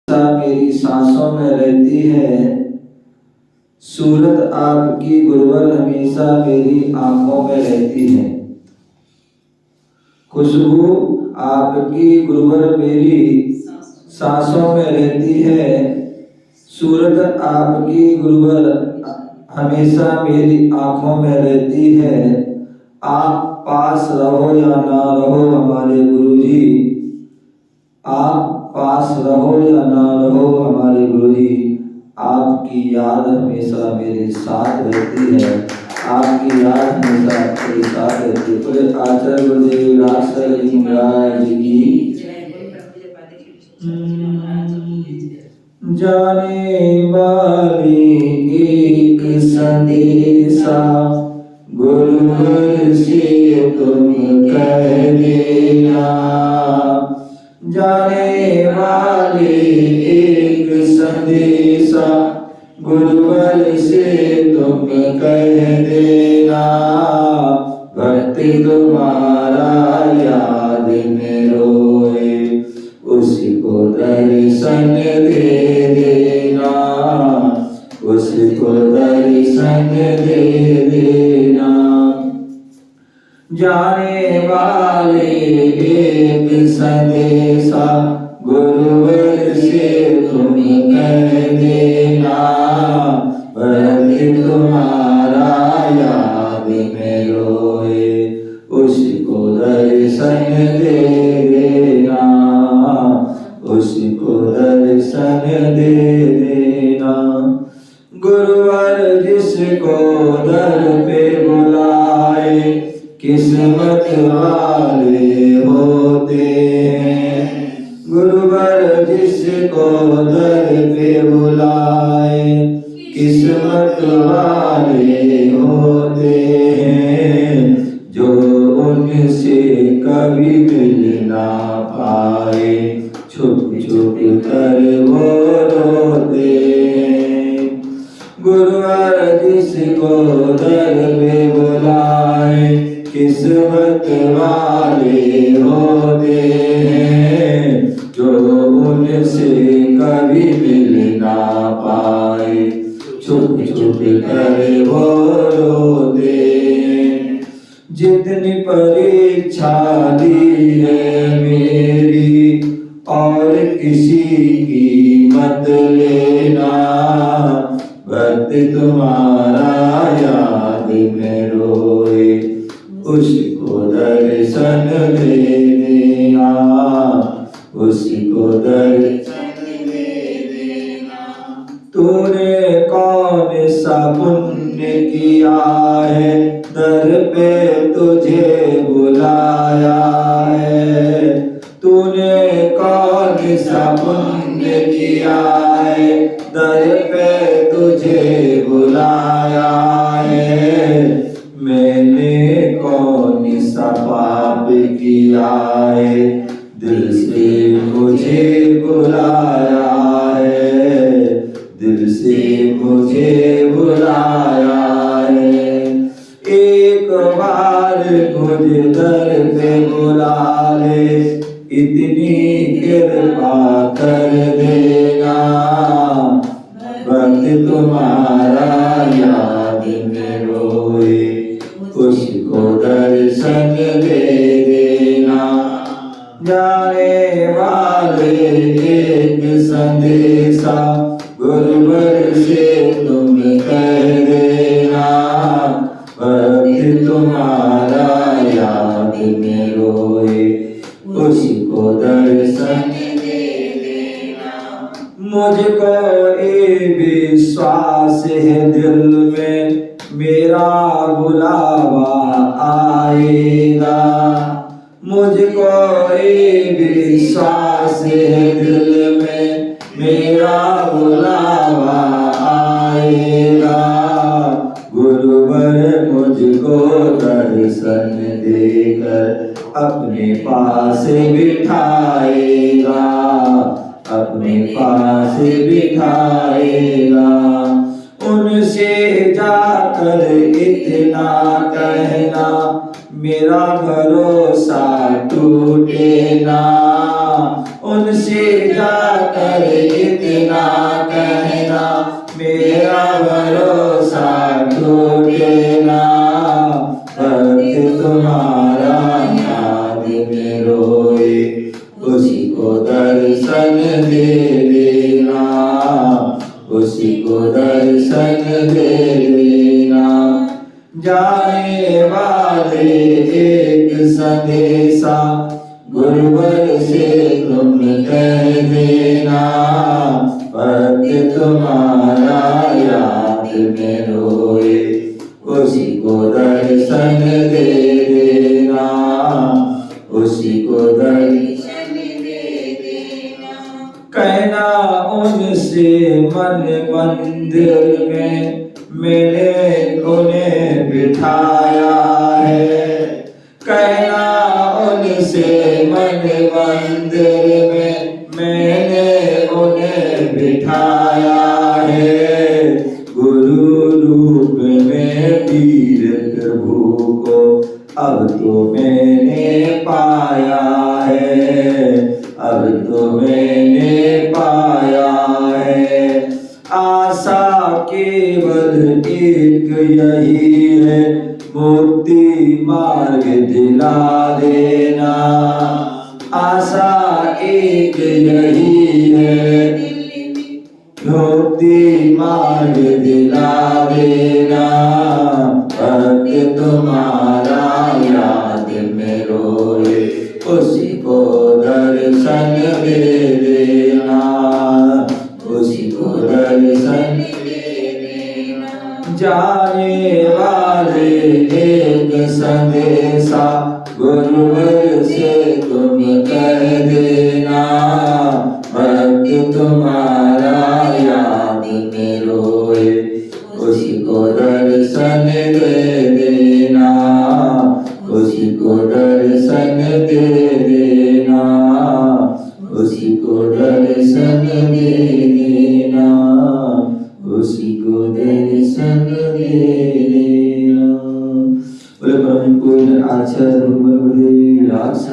मेरी सांसों में रहती है, सूरत आपकी गुरुवर हमेशा मेरी आंखों में रहती है। खुशबू आपकी गुरुवर मेरी सांसों में रहती है, सूरत आपकी गुरुवर हमेशा मेरी आंखों में रहती है। आप पास रहो या ना रहो हमारे गुरुजी, आप पास रहो या ना रहो हमारे गुरुजी, आपकी याद हमेशा मेरे साथ रहती है, आपकी याद हमेशा मेरे साथ रहती है। पूरे आचार्य गुरुदेव राजसर जी महाराज की जाने वाले एक संदेशा गुरुवर से तुम कह देना, जाने वाले एक संदेशा गुरुवर से तुम कह देना। भक्त तुम्हारा याद में रोए उसको दर्शन दे देना, उसको दर्शन दे देना। जाने वाले एक संदेशा गुरुवर से तुम कह देना, भक्त तुम्हारा याद में रोए उसको दर्शन दे देना, उसको दर्शन दे देना। गुरुवर जिसको दर पे बुलाए किस्मत वाले होते हैं, गुरुवर जिसको दर पे बुलाए किस्मत वाले होते हैं। जो उनसे कभी मिल ना पाए छुप छुप कर वो रोते हैं। गुरुवर जिसको दर पे बुलाए किस्मत वाले होते हैं, जो उनसे कभी मिल ना पाए छुप छुप कर वो रोते हैं। जितनी परीक्षा दी है मेरी और किसी की मत लेना, भक्त तुम्हारा याद में रोए उसको दर्शन दे देना, उसको दर्शन दे देना। तूने कौन सा पुण्य किया है दर पे तुझे बुलाया है, तूने कौन सा पुण्य किया है दर पे तुझे बुलाया है। मैंने कौन सा पाप किया है दिल से मुझे बुलाया है, दिल से मुझे बुलाया है। एक बार मुझे दर पे बुला ले इतनी कृपा कर देना, भक्त तुम्हारा याद में रोए उसको दर्शन दे देना। जाने वाले एक संदेशा गुरुवर से तुम कह देना, भक्त तुम्हारा याद में रोए उसको दर्शन दे देना। मुझको ये विश्वास है दिल में मेरा बुलावा आएगा, मुझको ये विश्वास है दिल में मेरा बुलावा आएगा। गुरुवर मुझको दर्शन देकर अपने पास बिठाएगा, अपने पास बिठाएगा। उनसे जाकर इतना कहना मेरा भरोसा टूटे ना, उनसे जाकर मेरा भरोसा टूटे ना, भक्त तुम्हारा याद में रोए, उसी को दर्शन दे देना, उसी को दर्शन दे देना। जाने वाले एक संदेशा गुरुवर से तुम कह देना, भक्त तुम्हारा याद में रोए, उसी को दर्शन दे देना, उसी को दर्शन दे देना। कहना उनसे मन मंदिर में मैंने उन्हें बिठाया है, कहना उनसे मन मंदिर में मैंने उन्हें बिठाया है। गुरु रूप में वीर प्रभु को अब तो मैंने पाया है, अब तो मैंने पाया है। आशा केवल एक यही है, मुक्ति मार्ग दिला देना, आशा एक यही है, मुक्ति मार्ग दिला देना। भक्त तुम्हारा याद में रोए, उसी को दर्शन दे देना, उसी को दर्शन दे देना। जाने वाले एक संदेशा गुरुवर से तुम कह देना, भक्त तुम्हारा याद में रोए, उसी को दर्शन दे देना, उसी को दर्शन दे देना, उसी को दर्शन दे देना, उसी को दर्शन दे देना। बोले परम पूज्य आचार्य गुरुदेव विलास